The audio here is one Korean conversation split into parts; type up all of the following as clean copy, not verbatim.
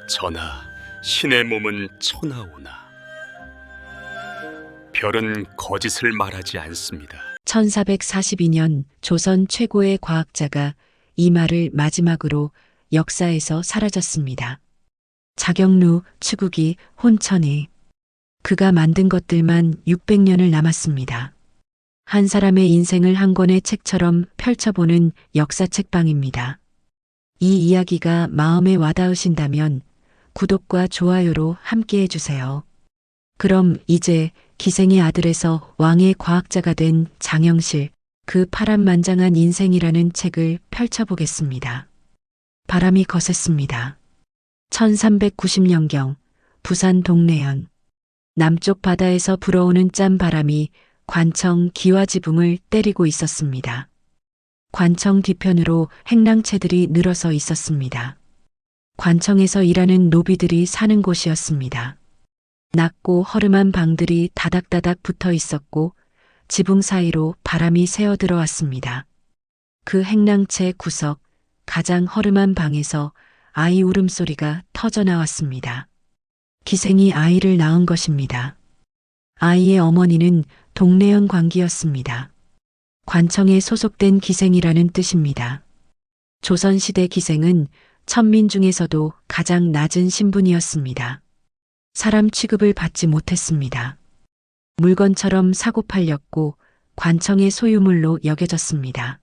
전하, 신의 몸은 천하오나 별은 거짓을 말하지 않습니다. 1442년 조선 최고의 과학자가 이 말을 마지막으로 역사에서 사라졌습니다. 자경루, 추국이, 혼천이. 그가 만든 것들만 600년을 남았습니다. 한 사람의 인생을 한 권의 책처럼 펼쳐보는 역사 책방입니다. 이 이야기가 마음에 와닿으신다면 구독과 좋아요로 함께 해주세요. 그럼 이제 기생의 아들에서 왕의 과학자가 된 장영실, 그 파란만장한 인생이라는 책을 펼쳐보겠습니다. 바람이 거셌습니다. 1390년경 부산 동래현. 남쪽 바다에서 불어오는 짠 바람이 관청 기와지붕을 때리고 있었습니다. 관청 뒤편으로 행랑채들이 늘어서 있었습니다. 관청에서 일하는 노비들이 사는 곳이었습니다. 낮고 허름한 방들이 다닥다닥 붙어 있었고 지붕 사이로 바람이 새어 들어왔습니다. 그 행랑채 구석 가장 허름한 방에서 아이 울음소리가 터져 나왔습니다. 기생이 아이를 낳은 것입니다. 아이의 어머니는 동래현 광기였습니다. 관청에 소속된 기생이라는 뜻입니다. 조선시대 기생은 천민 중에서도 가장 낮은 신분이었습니다. 사람 취급을 받지 못했습니다. 물건처럼 사고 팔렸고 관청의 소유물로 여겨졌습니다.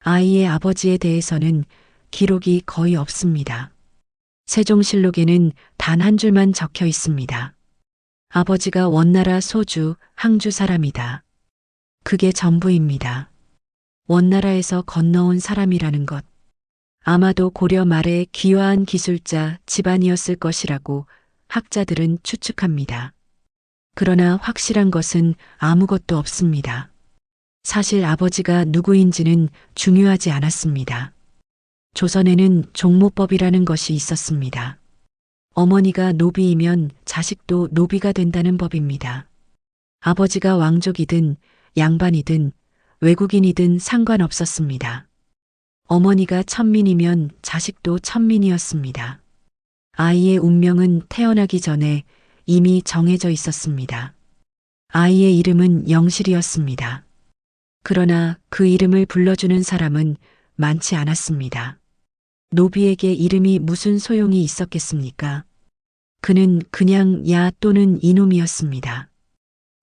아이의 아버지에 대해서는 기록이 거의 없습니다. 세종실록에는 단 한 줄만 적혀 있습니다. 아버지가 원나라 소주, 항주 사람이다. 그게 전부입니다. 원나라에서 건너온 사람이라는 것. 아마도 고려 말의 귀화한 기술자 집안이었을 것이라고 학자들은 추측합니다. 그러나 확실한 것은 아무것도 없습니다. 사실 아버지가 누구인지는 중요하지 않았습니다. 조선에는 종모법이라는 것이 있었습니다. 어머니가 노비이면 자식도 노비가 된다는 법입니다. 아버지가 왕족이든 양반이든 외국인이든 상관없었습니다. 어머니가 천민이면 자식도 천민이었습니다. 아이의 운명은 태어나기 전에 이미 정해져 있었습니다. 아이의 이름은 영실이었습니다. 그러나 그 이름을 불러주는 사람은 많지 않았습니다. 노비에게 이름이 무슨 소용이 있었겠습니까? 그는 그냥 야 또는 이놈이었습니다.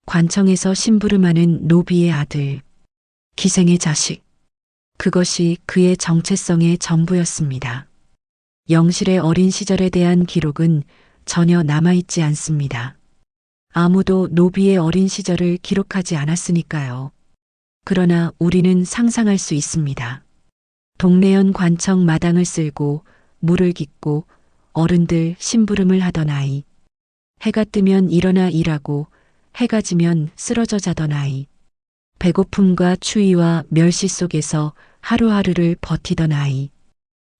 관청에서 심부름하는 노비의 아들, 기생의 자식. 그것이 그의 정체성의 전부였습니다. 영실의 어린 시절에 대한 기록은 전혀 남아있지 않습니다. 아무도 노비의 어린 시절을 기록하지 않았으니까요. 그러나 우리는 상상할 수 있습니다. 동래현 관청 마당을 쓸고 물을 깃고 어른들 심부름을 하던 아이. 해가 뜨면 일어나 일하고 해가 지면 쓰러져 자던 아이. 배고픔과 추위와 멸시 속에서 하루하루를 버티던 아이.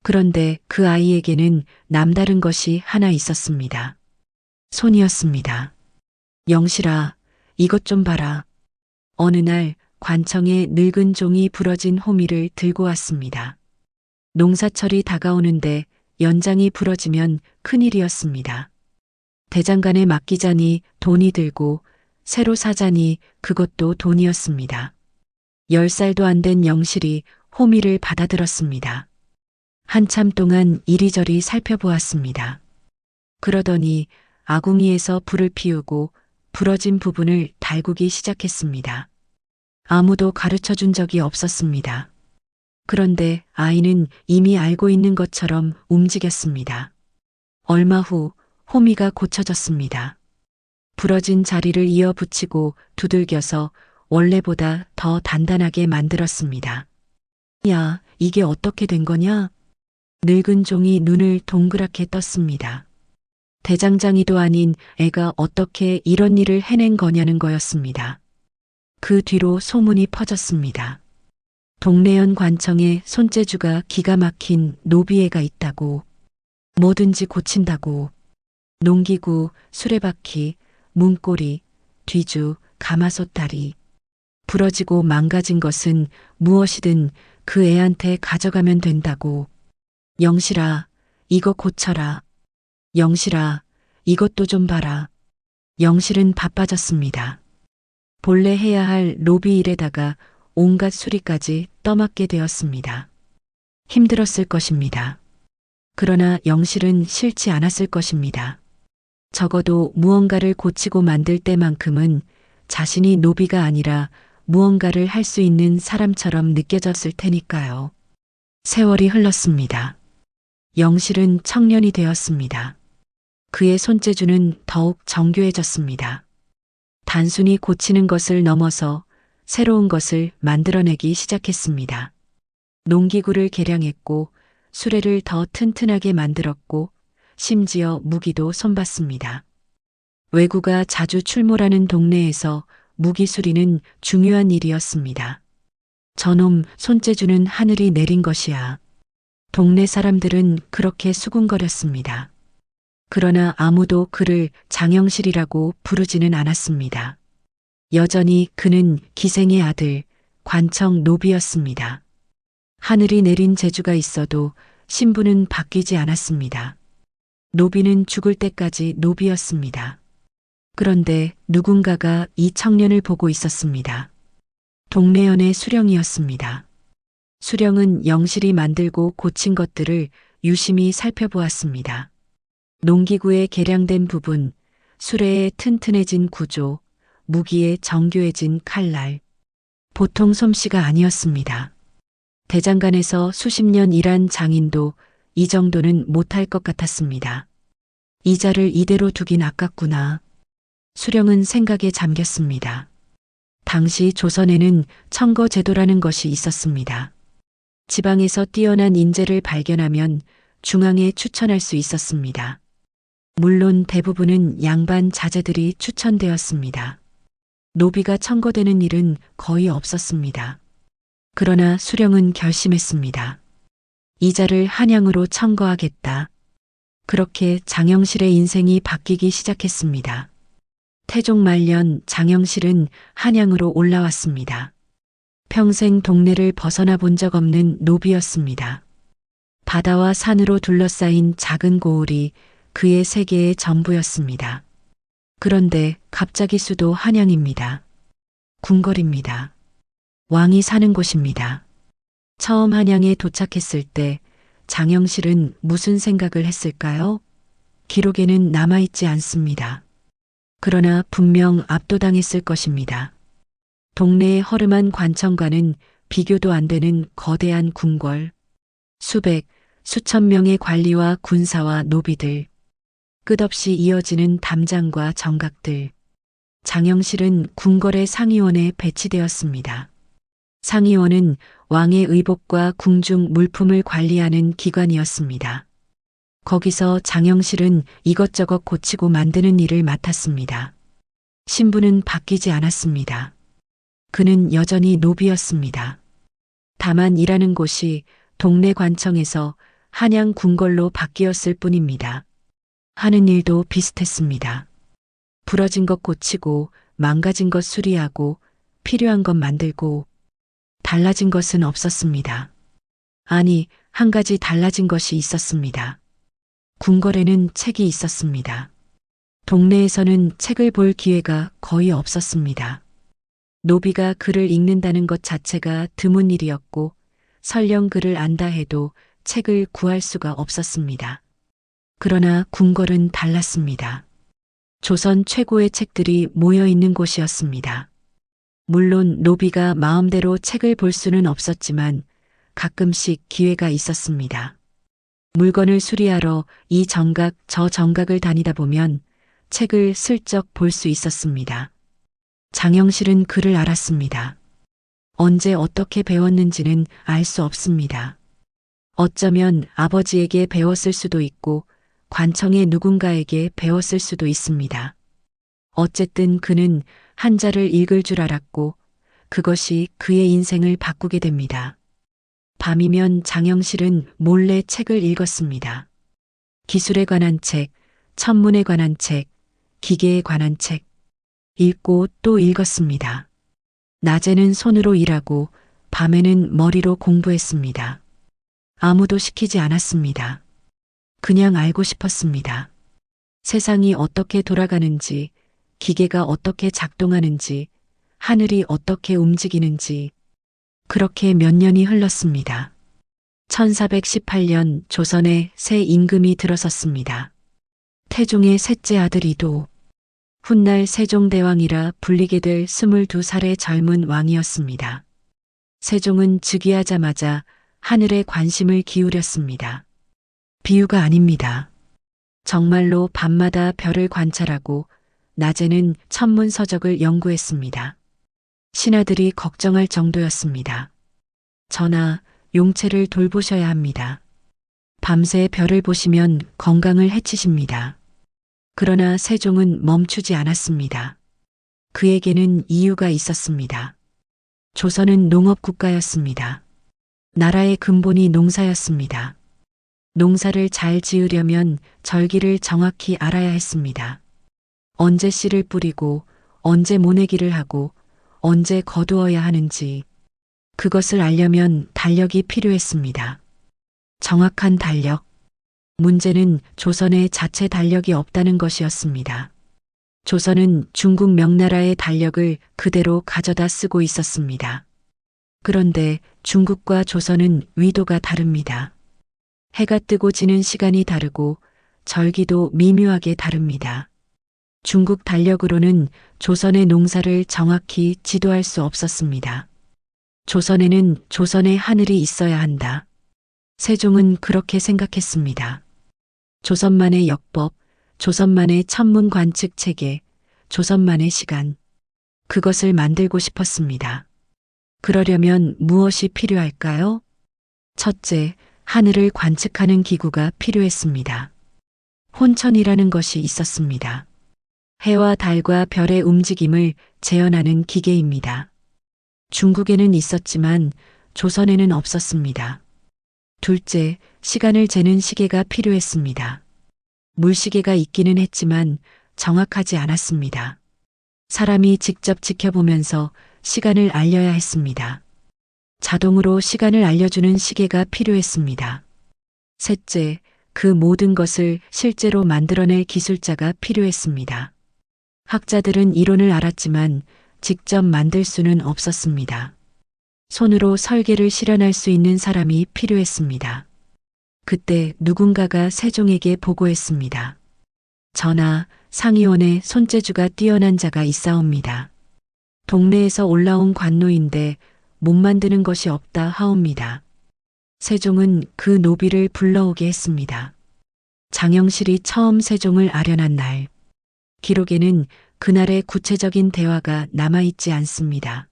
그런데 그 아이에게는 남다른 것이 하나 있었습니다. 손이었습니다. 영실아, 이것 좀 봐라. 어느 날 관청에 늙은 종이 부러진 호미를 들고 왔습니다. 농사철이 다가오는데 연장이 부러지면 큰일이었습니다. 대장간에 맡기자니 돈이 들고 새로 사자니 그것도 돈이었습니다. 10살도 안 된 영실이 호미를 받아들었습니다. 한참 동안 이리저리 살펴보았습니다. 그러더니 아궁이에서 불을 피우고 부러진 부분을 달구기 시작했습니다. 아무도 가르쳐 준 적이 없었습니다. 그런데 아이는 이미 알고 있는 것처럼 움직였습니다. 얼마 후 호미가 고쳐졌습니다. 부러진 자리를 이어 붙이고 두들겨서 원래보다 더 단단하게 만들었습니다. 야, 이게 어떻게 된 거냐? 늙은 종이 눈을 동그랗게 떴습니다. 대장장이도 아닌 애가 어떻게 이런 일을 해낸 거냐는 거였습니다. 그 뒤로 소문이 퍼졌습니다. 동래현 관청에 손재주가 기가 막힌 노비애가 있다고. 뭐든지 고친다고. 농기구, 수레바퀴, 문고리, 뒤주, 가마솥다리. 부러지고 망가진 것은 무엇이든 그 애한테 가져가면 된다고. 영실아, 이거 고쳐라. 영실아, 이것도 좀 봐라. 영실은 바빠졌습니다. 본래 해야 할 로비 일에다가 온갖 수리까지 떠맡게 되었습니다. 힘들었을 것입니다. 그러나 영실은 싫지 않았을 것입니다. 적어도 무언가를 고치고 만들 때만큼은 자신이 노비가 아니라 무언가를 할 수 있는 사람처럼 느껴졌을 테니까요. 세월이 흘렀습니다. 영실은 청년이 되었습니다. 그의 손재주는 더욱 정교해졌습니다. 단순히 고치는 것을 넘어서 새로운 것을 만들어내기 시작했습니다. 농기구를 개량했고 수레를 더 튼튼하게 만들었고 심지어 무기도 손봤습니다. 왜구가 자주 출몰하는 동네에서 무기 수리는 중요한 일이었습니다. 저놈 손재주는 하늘이 내린 것이야. 동네 사람들은 그렇게 수군거렸습니다. 그러나 아무도 그를 장영실이라고 부르지는 않았습니다. 여전히 그는 기생의 아들, 관청 노비였습니다. 하늘이 내린 재주가 있어도 신분은 바뀌지 않았습니다. 노비는 죽을 때까지 노비였습니다. 그런데 누군가가 이 청년을 보고 있었습니다. 동네연의 수령이었습니다. 수령은 영실이 만들고 고친 것들을 유심히 살펴보았습니다. 농기구의 개량된 부분, 수레의 튼튼해진 구조, 무기의 정교해진 칼날. 보통 솜씨가 아니었습니다. 대장간에서 수십 년 일한 장인도 이 정도는 못할 것 같았습니다. 이 자를 이대로 두긴 아깝구나. 수령은 생각에 잠겼습니다. 당시 조선에는 청거제도라는 것이 있었습니다. 지방에서 뛰어난 인재를 발견하면 중앙에 추천할 수 있었습니다. 물론 대부분은 양반 자제들이 추천되었습니다. 노비가 청거되는 일은 거의 없었습니다. 그러나 수령은 결심했습니다. 이자를 한양으로 청거하겠다. 그렇게 장영실의 인생이 바뀌기 시작했습니다. 태종 말년 장영실은 한양으로 올라왔습니다. 평생 동네를 벗어나 본 적 없는 노비였습니다. 바다와 산으로 둘러싸인 작은 고을이 그의 세계의 전부였습니다. 그런데 갑자기 수도 한양입니다. 궁궐입니다. 왕이 사는 곳입니다. 처음 한양에 도착했을 때 장영실은 무슨 생각을 했을까요? 기록에는 남아있지 않습니다. 그러나 분명 압도당했을 것입니다. 동네의 허름한 관청과는 비교도 안 되는 거대한 궁궐, 수백, 수천 명의 관리와 군사와 노비들, 끝없이 이어지는 담장과 정각들. 장영실은 궁궐의 상의원에 배치되었습니다. 상의원은 왕의 의복과 궁중 물품을 관리하는 기관이었습니다. 거기서 장영실은 이것저것 고치고 만드는 일을 맡았습니다. 신분은 바뀌지 않았습니다. 그는 여전히 노비였습니다. 다만 일하는 곳이 동네 관청에서 한양 궁궐로 바뀌었을 뿐입니다. 하는 일도 비슷했습니다. 부러진 것 고치고 망가진 것 수리하고 필요한 것 만들고 달라진 것은 없었습니다. 아니, 한 가지 달라진 것이 있었습니다. 궁궐에는 책이 있었습니다. 동네에서는 책을 볼 기회가 거의 없었습니다. 노비가 글을 읽는다는 것 자체가 드문 일이었고 설령 글을 안다 해도 책을 구할 수가 없었습니다. 그러나 궁궐은 달랐습니다. 조선 최고의 책들이 모여 있는 곳이었습니다. 물론 노비가 마음대로 책을 볼 수는 없었지만 가끔씩 기회가 있었습니다. 물건을 수리하러 이 정각 저 정각을 다니다 보면 책을 슬쩍 볼 수 있었습니다. 장영실은 그를 알았습니다. 언제 어떻게 배웠는지는 알 수 없습니다. 어쩌면 아버지에게 배웠을 수도 있고 관청의 누군가에게 배웠을 수도 있습니다. 어쨌든 그는 한자를 읽을 줄 알았고 그것이 그의 인생을 바꾸게 됩니다. 밤이면 장영실은 몰래 책을 읽었습니다. 기술에 관한 책, 천문에 관한 책, 기계에 관한 책. 읽고 또 읽었습니다. 낮에는 손으로 일하고 밤에는 머리로 공부했습니다. 아무도 시키지 않았습니다. 그냥 알고 싶었습니다. 세상이 어떻게 돌아가는지, 기계가 어떻게 작동하는지, 하늘이 어떻게 움직이는지, 그렇게 몇 년이 흘렀습니다. 1418년 조선에 새 임금이 들어섰습니다. 태종의 셋째 아들 이도. 훗날 세종대왕이라 불리게 될 22살의 젊은 왕이었습니다. 세종은 즉위하자마자 하늘에 관심을 기울였습니다. 비유가 아닙니다. 정말로 밤마다 별을 관찰하고 낮에는 천문서적을 연구했습니다. 신하들이 걱정할 정도였습니다. 전하, 용체를 돌보셔야 합니다. 밤새 별을 보시면 건강을 해치십니다. 그러나 세종은 멈추지 않았습니다. 그에게는 이유가 있었습니다. 조선은 농업국가였습니다. 나라의 근본이 농사였습니다. 농사를 잘 지으려면 절기를 정확히 알아야 했습니다. 언제 씨를 뿌리고 언제 모내기를 하고 언제 거두어야 하는지 그것을 알려면 달력이 필요했습니다. 정확한 달력. 문제는 조선에 자체 달력이 없다는 것이었습니다. 조선은 중국 명나라의 달력을 그대로 가져다 쓰고 있었습니다. 그런데 중국과 조선은 위도가 다릅니다. 해가 뜨고 지는 시간이 다르고 절기도 미묘하게 다릅니다. 중국 달력으로는 조선의 농사를 정확히 지도할 수 없었습니다. 조선에는 조선의 하늘이 있어야 한다. 세종은 그렇게 생각했습니다. 조선만의 역법, 조선만의 천문 관측 체계, 조선만의 시간. 그것을 만들고 싶었습니다. 그러려면 무엇이 필요할까요? 첫째, 하늘을 관측하는 기구가 필요했습니다. 혼천이라는 것이 있었습니다. 해와 달과 별의 움직임을 재현하는 기계입니다. 중국에는 있었지만 조선에는 없었습니다. 둘째, 시간을 재는 시계가 필요했습니다. 물시계가 있기는 했지만 정확하지 않았습니다. 사람이 직접 지켜보면서 시간을 알려야 했습니다. 자동으로 시간을 알려주는 시계가 필요했습니다. 셋째, 그 모든 것을 실제로 만들어낼 기술자가 필요했습니다. 학자들은 이론을 알았지만 직접 만들 수는 없었습니다. 손으로 설계를 실현할 수 있는 사람이 필요했습니다. 그때 누군가가 세종에게 보고했습니다. 전하, 상의원에 손재주가 뛰어난 자가 있사옵니다. 동네에서 올라온 관노인데 못 만드는 것이 없다 하옵니다. 세종은 그 노비를 불러오게 했습니다. 장영실이 처음 세종을 아련한 날, 기록에는 그날의 구체적인 대화가 남아있지 않습니다.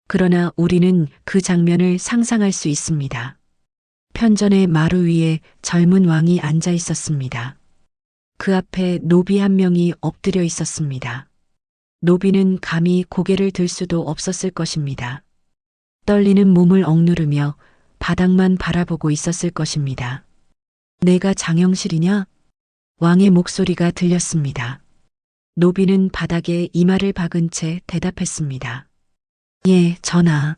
그러나 우리는 그 장면을 상상할 수 있습니다. 편전의 마루 위에 젊은 왕이 앉아 있었습니다. 그 앞에 노비 한 명이 엎드려 있었습니다. 노비는 감히 고개를 들 수도 없었을 것입니다. 떨리는 몸을 억누르며 바닥만 바라보고 있었을 것입니다. 내가 장영실이냐? 왕의 목소리가 들렸습니다. 노비는 바닥에 이마를 박은 채 대답했습니다. 예, 전하.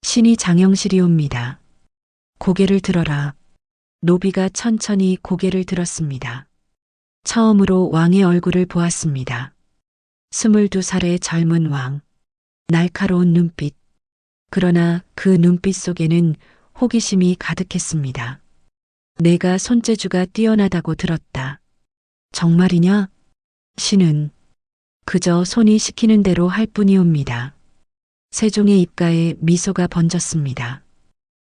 신이 장영실이옵니다. 고개를 들어라. 노비가 천천히 고개를 들었습니다. 처음으로 왕의 얼굴을 보았습니다. 22살의 젊은 왕. 날카로운 눈빛. 그러나 그 눈빛 속에는 호기심이 가득했습니다. 내가 손재주가 뛰어나다고 들었다. 정말이냐? 신은 그저 손이 시키는 대로 할 뿐이옵니다. 세종의 입가에 미소가 번졌습니다.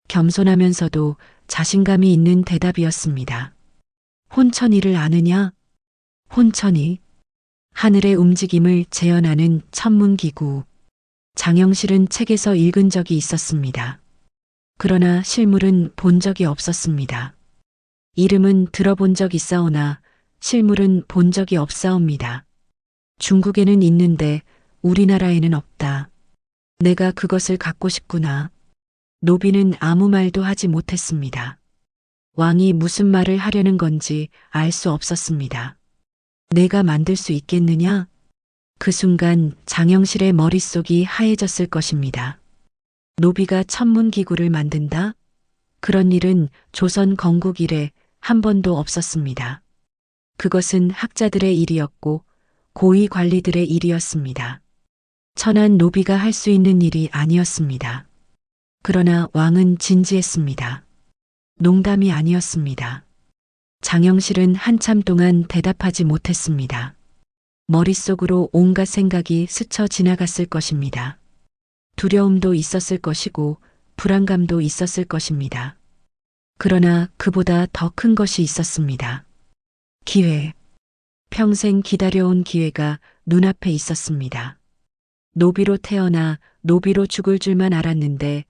겸손하면서도 자신감이 있는 대답이었습니다. 혼천이를 아느냐? 혼천이. 하늘의 움직임을 재현하는 천문기구. 장영실은 책에서 읽은 적이 있었습니다. 그러나 실물은 본 적이 없었습니다. 이름은 들어본 적 있사오나 실물은 본 적이 없사옵니다. 중국에는 있는데 우리나라에는 없다. 내가 그것을 갖고 싶구나. 노비는 아무 말도 하지 못했습니다. 왕이 무슨 말을 하려는 건지 알 수 없었습니다. 내가 만들 수 있겠느냐? 그 순간 장영실의 머릿속이 하얘졌을 것입니다. 노비가 천문기구를 만든다? 그런 일은 조선 건국 이래 한 번도 없었습니다. 그것은 학자들의 일이었고 고위 관리들의 일이었습니다. 천한 노비가 할 수 있는 일이 아니었습니다. 그러나 왕은 진지했습니다. 농담이 아니었습니다. 장영실은 한참 동안 대답하지 못했습니다. 머릿속으로 온갖 생각이 스쳐 지나갔을 것입니다. 두려움도 있었을 것이고 불안감도 있었을 것입니다. 그러나 그보다 더 큰 것이 있었습니다. 기회. 평생 기다려온 기회가 눈앞에 있었습니다. 노비로 태어나 노비로 죽을 줄만 알았는데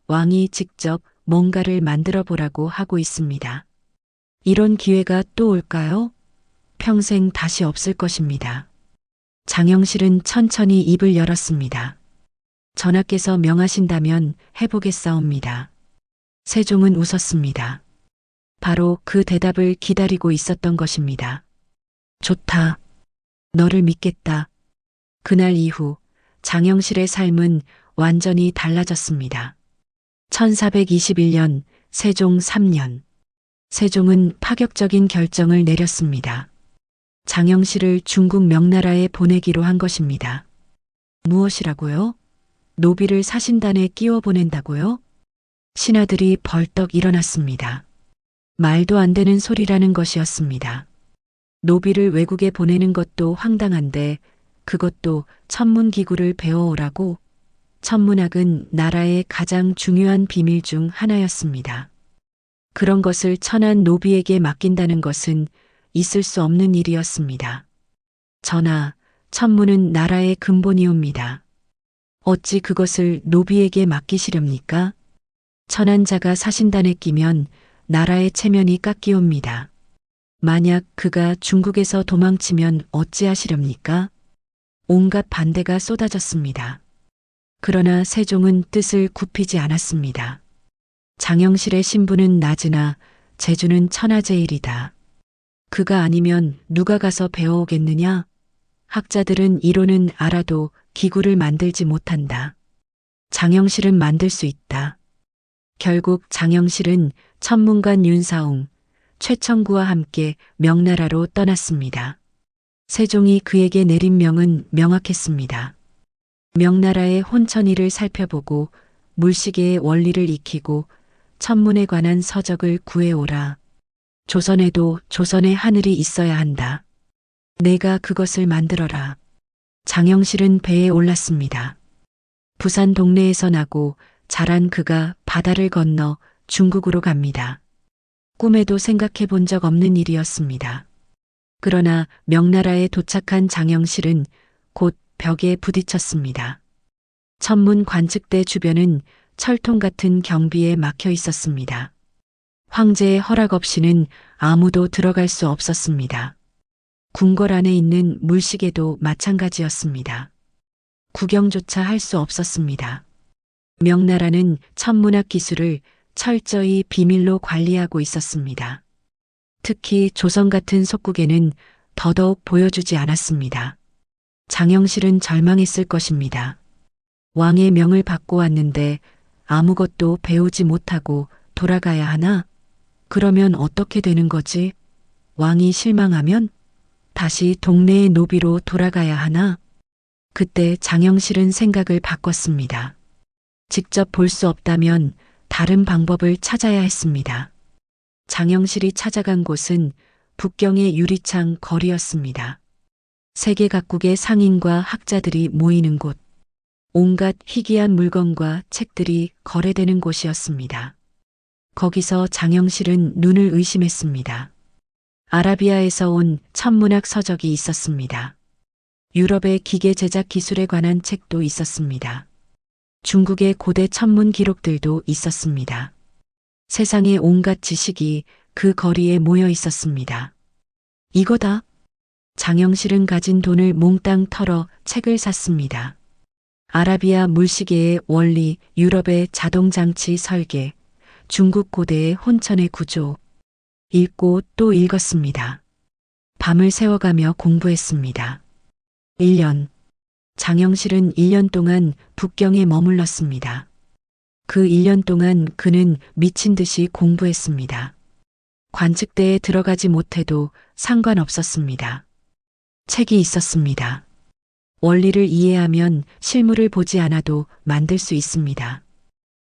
왕이 직접 뭔가를 만들어 보라고 하고 있습니다. 이런 기회가 또 올까요? 평생 다시 없을 것입니다. 장영실은 천천히 입을 열었습니다. 전하께서 명하신다면 해보겠사옵니다. 세종은 웃었습니다. 바로 그 대답을 기다리고 있었던 것입니다. 좋다. 너를 믿겠다. 그날 이후 장영실의 삶은 완전히 달라졌습니다. 1421년 세종 3년. 세종은 파격적인 결정을 내렸습니다. 장영실을 중국 명나라에 보내기로 한 것입니다. 무엇이라고요? 노비를 사신단에 끼워 보낸다고요? 신하들이 벌떡 일어났습니다. 말도 안 되는 소리라는 것이었습니다. 노비를 외국에 보내는 것도 황당한데 그것도 천문기구를 배워오라고? 천문학은 나라의 가장 중요한 비밀 중 하나였습니다. 그런 것을 천한 노비에게 맡긴다는 것은 있을 수 없는 일이었습니다. 전하, 천문은 나라의 근본이옵니다. 어찌 그것을 노비에게 맡기시렵니까? 천한 자가 사신단에 끼면 나라의 체면이 깎이옵니다. 만약 그가 중국에서 도망치면 어찌하시렵니까? 온갖 반대가 쏟아졌습니다. 그러나 세종은 뜻을 굽히지 않았습니다. 장영실의 신분은 낮으나 재주는 천하제일이다. 그가 아니면 누가 가서 배워오겠느냐? 학자들은 이론은 알아도 기구를 만들지 못한다. 장영실은 만들 수 있다. 결국 장영실은 천문관 윤사홍, 최청구와 함께 명나라로 떠났습니다. 세종이 그에게 내린 명은 명확했습니다. 명나라의 혼천이를 살펴보고 물시계의 원리를 익히고 천문에 관한 서적을 구해오라. 조선에도 조선의 하늘이 있어야 한다. 내가 그것을 만들어라. 장영실은 배에 올랐습니다. 부산 동네에서 나고 자란 그가 바다를 건너 중국으로 갑니다. 꿈에도 생각해 본 적 없는 일이었습니다. 그러나 명나라에 도착한 장영실은 곧 벽에 부딪혔습니다. 천문 관측대 주변은 철통 같은 경비에 막혀 있었습니다. 황제의 허락 없이는 아무도 들어갈 수 없었습니다. 궁궐 안에 있는 물시계도 마찬가지였습니다. 구경조차 할 수 없었습니다. 명나라는 천문학 기술을 철저히 비밀로 관리하고 있었습니다. 특히 조선 같은 속국에는 더더욱 보여주지 않았습니다. 장영실은 절망했을 것입니다. 왕의 명을 받고 왔는데 아무것도 배우지 못하고 돌아가야 하나? 그러면 어떻게 되는 거지? 왕이 실망하면 다시 동네의 노비로 돌아가야 하나? 그때 장영실은 생각을 바꿨습니다. 직접 볼 수 없다면 다른 방법을 찾아야 했습니다. 장영실이 찾아간 곳은 북경의 유리창 거리였습니다. 세계 각국의 상인과 학자들이 모이는 곳, 온갖 희귀한 물건과 책들이 거래되는 곳이었습니다. 거기서 장영실은 눈을 의심했습니다. 아라비아에서 온 천문학 서적이 있었습니다. 유럽의 기계 제작 기술에 관한 책도 있었습니다. 중국의 고대 천문 기록들도 있었습니다. 세상의 온갖 지식이 그 거리에 모여 있었습니다. 이거다. 장영실은 가진 돈을 몽땅 털어 책을 샀습니다. 아라비아 물시계의 원리, 유럽의 자동장치 설계, 중국 고대의 혼천의 구조. 읽고 또 읽었습니다. 밤을 새워가며 공부했습니다. 1년. 장영실은 1년 동안 북경에 머물렀습니다. 그 1년 동안 그는 미친 듯이 공부했습니다. 관측대에 들어가지 못해도 상관없었습니다. 책이 있었습니다. 원리를 이해하면 실물을 보지 않아도 만들 수 있습니다.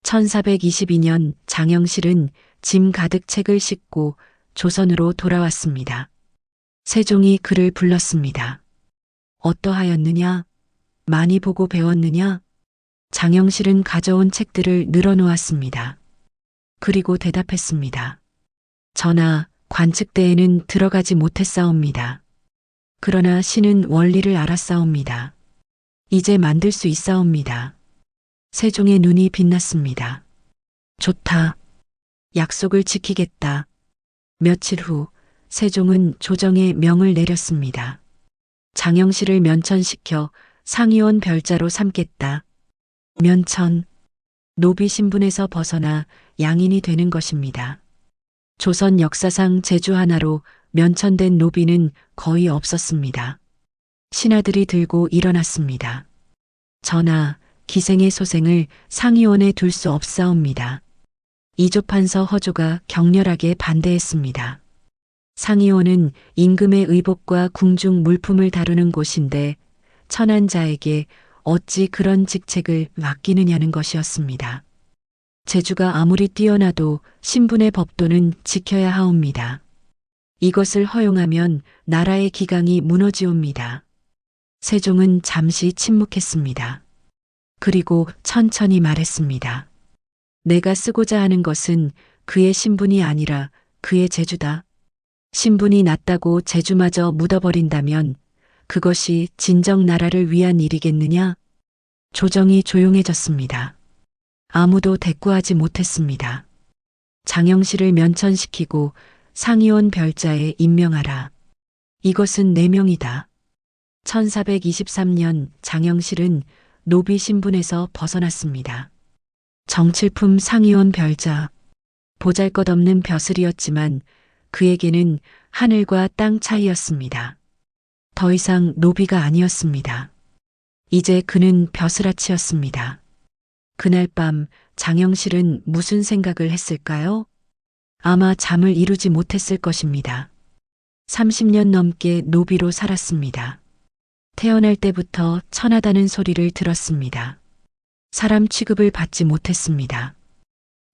1422년 장영실은 짐 가득 책을 싣고 조선으로 돌아왔습니다. 세종이 그를 불렀습니다. 어떠하였느냐? 많이 보고 배웠느냐? 장영실은 가져온 책들을 늘어놓았습니다. 그리고 대답했습니다. 전하, 관측대에는 들어가지 못했사옵니다. 그러나 신은 원리를 알았사옵니다. 이제 만들 수 있사옵니다. 세종의 눈이 빛났습니다. 좋다. 약속을 지키겠다. 며칠 후 세종은 조정에 명을 내렸습니다. 장영실을 면천시켜 상의원 별자로 삼겠다. 면천, 노비 신분에서 벗어나 양인이 되는 것입니다. 조선 역사상 제주 하나로 면천된 노비는 거의 없었습니다. 신하들이 들고 일어났습니다. 전하, 기생의 소생을 상의원에 둘 수 없사옵니다. 이조판서 허조가 격렬하게 반대했습니다. 상의원은 임금의 의복과 궁중 물품을 다루는 곳인데 천한 자에게 어찌 그런 직책을 맡기느냐는 것이었습니다. 제주가 아무리 뛰어나도 신분의 법도는 지켜야 하옵니다. 이것을 허용하면 나라의 기강이 무너지옵니다. 세종은 잠시 침묵했습니다. 그리고 천천히 말했습니다. 내가 쓰고자 하는 것은 그의 신분이 아니라 그의 제주다. 신분이 낮다고 제주마저 묻어버린다면 그것이 진정 나라를 위한 일이겠느냐? 조정이 조용해졌습니다. 아무도 대꾸하지 못했습니다. 장영실을 면천시키고 상의원 별자에 임명하라. 이것은 내 명이다. 1423년 장영실은 노비 신분에서 벗어났습니다. 정칠품 상의원 별자, 보잘것없는 벼슬이었지만 그에게는 하늘과 땅 차이였습니다. 더 이상 노비가 아니었습니다. 이제 그는 벼슬아치였습니다. 그날 밤 장영실은 무슨 생각을 했을까요? 아마 잠을 이루지 못했을 것입니다. 30년 넘게 노비로 살았습니다. 태어날 때부터 천하다는 소리를 들었습니다. 사람 취급을 받지 못했습니다.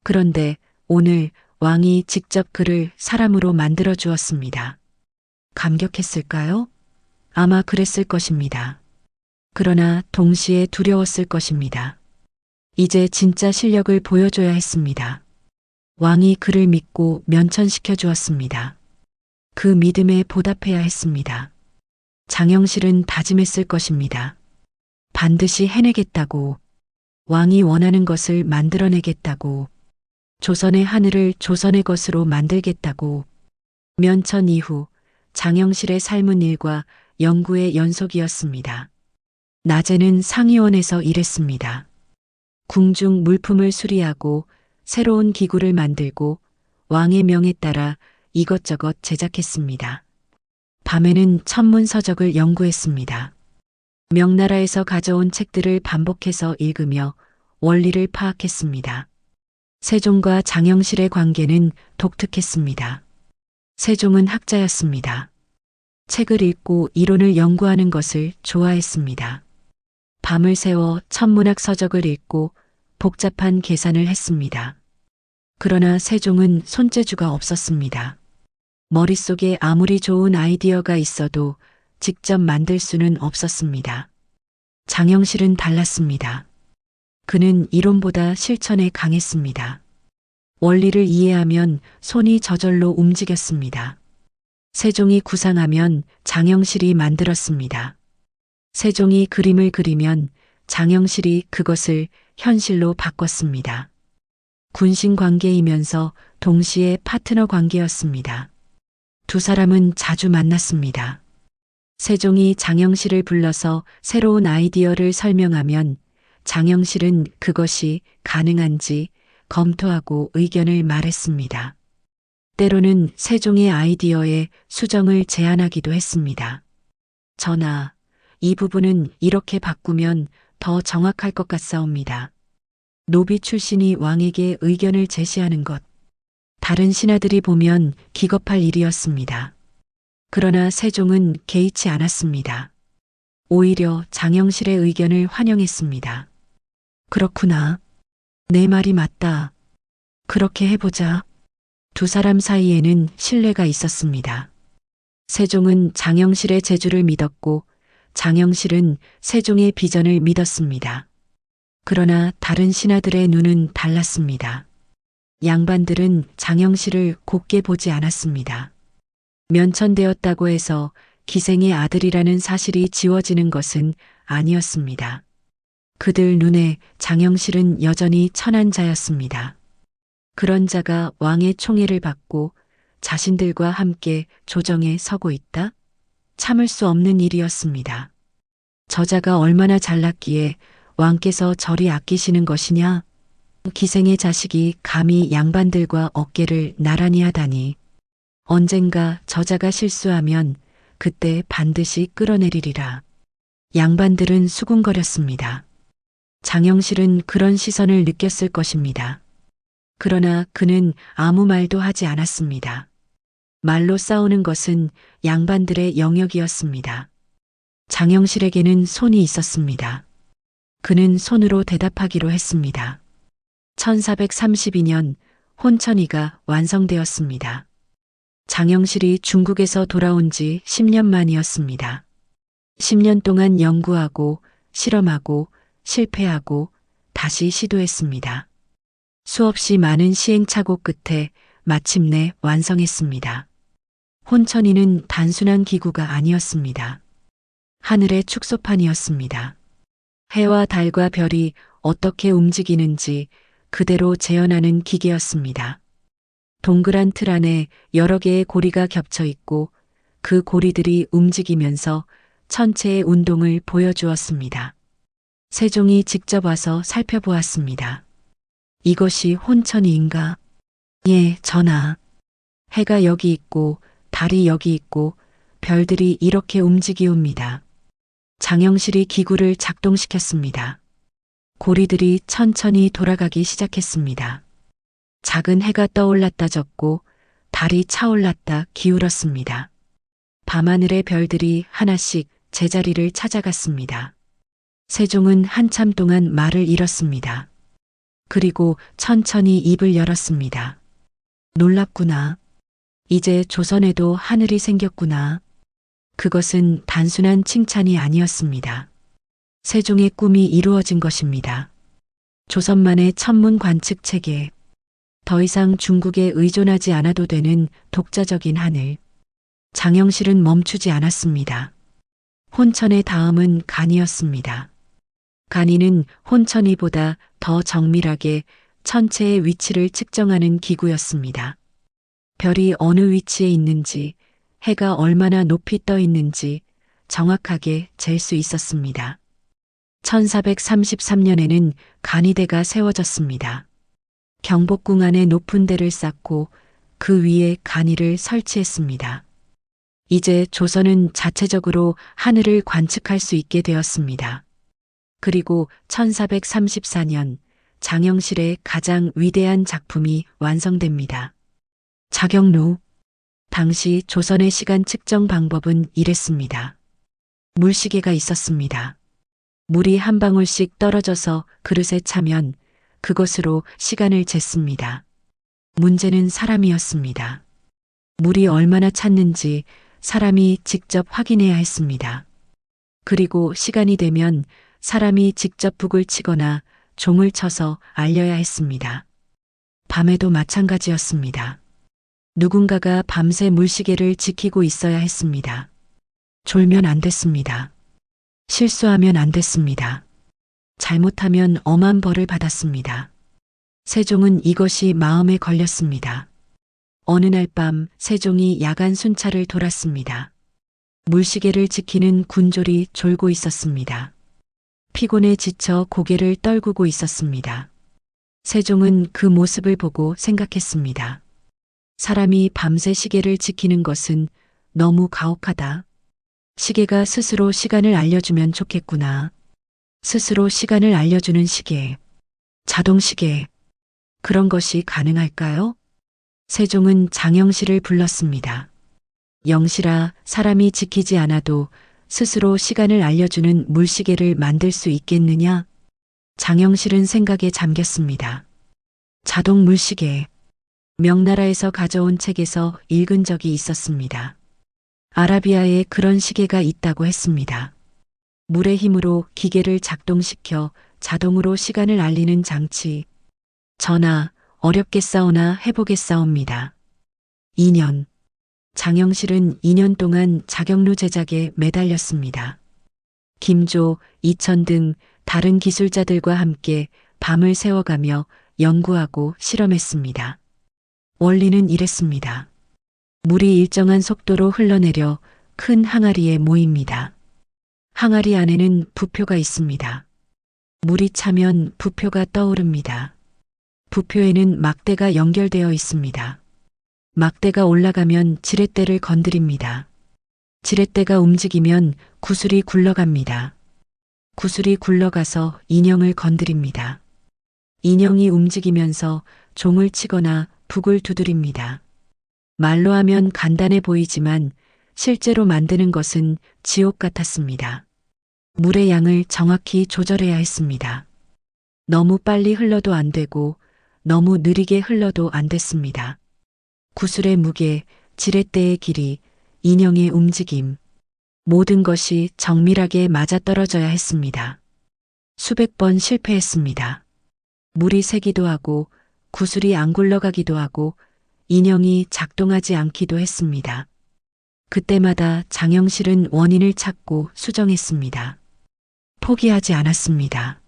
그런데 오늘 왕이 직접 그를 사람으로 만들어 주었습니다. 감격했을까요? 아마 그랬을 것입니다. 그러나 동시에 두려웠을 것입니다. 이제 진짜 실력을 보여줘야 했습니다. 왕이 그를 믿고 면천시켜 주었습니다. 그 믿음에 보답해야 했습니다. 장영실은 다짐했을 것입니다. 반드시 해내겠다고, 왕이 원하는 것을 만들어내겠다고, 조선의 하늘을 조선의 것으로 만들겠다고. 면천 이후 장영실의 삶은 일과 연구의 연속이었습니다. 낮에는 상의원에서 일했습니다. 궁중 물품을 수리하고 새로운 기구를 만들고 왕의 명에 따라 이것저것 제작했습니다. 밤에는 천문서적을 연구했습니다. 명나라에서 가져온 책들을 반복해서 읽으며 원리를 파악했습니다. 세종과 장영실의 관계는 독특했습니다. 세종은 학자였습니다. 책을 읽고 이론을 연구하는 것을 좋아했습니다. 밤을 새워 천문학 서적을 읽고 복잡한 계산을 했습니다. 그러나 세종은 손재주가 없었습니다. 머릿속에 아무리 좋은 아이디어가 있어도 직접 만들 수는 없었습니다. 장영실은 달랐습니다. 그는 이론보다 실천에 강했습니다. 원리를 이해하면 손이 저절로 움직였습니다. 세종이 구상하면 장영실이 만들었습니다. 세종이 그림을 그리면 장영실이 그것을 현실로 바꿨습니다. 군신 관계이면서 동시에 파트너 관계였습니다. 두 사람은 자주 만났습니다. 세종이 장영실을 불러서 새로운 아이디어를 설명하면 장영실은 그것이 가능한지 검토하고 의견을 말했습니다. 때로는 세종의 아이디어에 수정을 제안하기도 했습니다. 전하, 이 부분은 이렇게 바꾸면 더 정확할 것 같사옵니다. 노비 출신이 왕에게 의견을 제시하는 것. 다른 신하들이 보면 기겁할 일이었습니다. 그러나 세종은 개의치 않았습니다. 오히려 장영실의 의견을 환영했습니다. 그렇구나. 내 말이 맞다. 그렇게 해보자. 두 사람 사이에는 신뢰가 있었습니다. 세종은 장영실의 재주를 믿었고 장영실은 세종의 비전을 믿었습니다. 그러나 다른 신하들의 눈은 달랐습니다. 양반들은 장영실을 곱게 보지 않았습니다. 면천되었다고 해서 기생의 아들이라는 사실이 지워지는 것은 아니었습니다. 그들 눈에 장영실은 여전히 천한 자였습니다. 그런 자가 왕의 총애를 받고 자신들과 함께 조정에 서고 있다? 참을 수 없는 일이었습니다. 저자가 얼마나 잘났기에 왕께서 저리 아끼시는 것이냐? 기생의 자식이 감히 양반들과 어깨를 나란히 하다니. 언젠가 저자가 실수하면 그때 반드시 끌어내리리라. 양반들은 수군거렸습니다. 장영실은 그런 시선을 느꼈을 것입니다. 그러나 그는 아무 말도 하지 않았습니다. 말로 싸우는 것은 양반들의 영역이었습니다. 장영실에게는 손이 있었습니다. 그는 손으로 대답하기로 했습니다. 1432년 혼천이가 완성되었습니다. 장영실이 중국에서 돌아온 지 10년 만이었습니다. 10년 동안 연구하고 실험하고 실패하고 다시 시도했습니다. 수없이 많은 시행착오 끝에 마침내 완성했습니다. 혼천이는 단순한 기구가 아니었습니다. 하늘의 축소판이었습니다. 해와 달과 별이 어떻게 움직이는지 그대로 재현하는 기계였습니다. 동그란 틀 안에 여러 개의 고리가 겹쳐 있고 그 고리들이 움직이면서 천체의 운동을 보여주었습니다. 세종이 직접 와서 살펴보았습니다. 이것이 혼천이인가? 예, 전하. 해가 여기 있고 달이 여기 있고 별들이 이렇게 움직이옵니다. 장영실이 기구를 작동시켰습니다. 고리들이 천천히 돌아가기 시작했습니다. 작은 해가 떠올랐다 졌고 달이 차올랐다 기울었습니다. 밤하늘의 별들이 하나씩 제자리를 찾아갔습니다. 세종은 한참 동안 말을 잃었습니다. 그리고 천천히 입을 열었습니다. 놀랍구나. 이제 조선에도 하늘이 생겼구나. 그것은 단순한 칭찬이 아니었습니다. 세종의 꿈이 이루어진 것입니다. 조선만의 천문 관측 체계. 더 이상 중국에 의존하지 않아도 되는 독자적인 하늘. 장영실은 멈추지 않았습니다. 혼천의 다음은 간이었습니다. 간이는 혼천이보다 더 정밀하게 천체의 위치를 측정하는 기구였습니다. 별이 어느 위치에 있는지, 해가 얼마나 높이 떠 있는지 정확하게 잴 수 있었습니다. 1433년에는 간이대가 세워졌습니다. 경복궁 안에 높은 대를 쌓고 그 위에 간이를 설치했습니다. 이제 조선은 자체적으로 하늘을 관측할 수 있게 되었습니다. 그리고 1434년 장영실의 가장 위대한 작품이 완성됩니다. 자경루. 당시 조선의 시간 측정 방법은 이랬습니다. 물시계가 있었습니다. 물이 한 방울씩 떨어져서 그릇에 차면 그것으로 시간을 쟀습니다. 문제는 사람이었습니다. 물이 얼마나 찼는지 사람이 직접 확인해야 했습니다. 그리고 시간이 되면 사람이 직접 북을 치거나 종을 쳐서 알려야 했습니다. 밤에도 마찬가지였습니다. 누군가가 밤새 물시계를 지키고 있어야 했습니다. 졸면 안 됐습니다. 실수하면 안 됐습니다. 잘못하면 엄한 벌을 받았습니다. 세종은 이것이 마음에 걸렸습니다. 어느 날 밤 세종이 야간 순찰을 돌았습니다. 물시계를 지키는 군졸이 졸고 있었습니다. 피곤에 지쳐 고개를 떨구고 있었습니다. 세종은 그 모습을 보고 생각했습니다. 사람이 밤새 시계를 지키는 것은 너무 가혹하다. 시계가 스스로 시간을 알려주면 좋겠구나. 스스로 시간을 알려주는 시계. 자동시계. 그런 것이 가능할까요? 세종은 장영실을 불렀습니다. 영실아, 사람이 지키지 않아도 스스로 시간을 알려주는 물시계를 만들 수 있겠느냐? 장영실은 생각에 잠겼습니다. 자동 물시계. 명나라에서 가져온 책에서 읽은 적이 있었습니다. 아라비아에 그런 시계가 있다고 했습니다. 물의 힘으로 기계를 작동시켜 자동으로 시간을 알리는 장치. 전하, 어렵겠사오나 해보겠사옵니다. 2년. 장영실은 2년 동안 자경루 제작에 매달렸습니다. 김조, 이천 등 다른 기술자들과 함께 밤을 새워가며 연구하고 실험했습니다. 원리는 이랬습니다. 물이 일정한 속도로 흘러내려 큰 항아리에 모입니다. 항아리 안에는 부표가 있습니다. 물이 차면 부표가 떠오릅니다. 부표에는 막대가 연결되어 있습니다. 막대가 올라가면 지렛대를 건드립니다. 지렛대가 움직이면 구슬이 굴러갑니다. 구슬이 굴러가서 인형을 건드립니다. 인형이 움직이면서 종을 치거나 북을 두드립니다. 말로 하면 간단해 보이지만 실제로 만드는 것은 지옥 같았습니다. 물의 양을 정확히 조절해야 했습니다. 너무 빨리 흘러도 안 되고 너무 느리게 흘러도 안 됐습니다. 구슬의 무게, 지렛대의 길이, 인형의 움직임, 모든 것이 정밀하게 맞아떨어져야 했습니다. 수백 번 실패했습니다. 물이 새기도 하고 구슬이 안 굴러가기도 하고 인형이 작동하지 않기도 했습니다. 그때마다 장영실은 원인을 찾고 수정했습니다. 포기하지 않았습니다.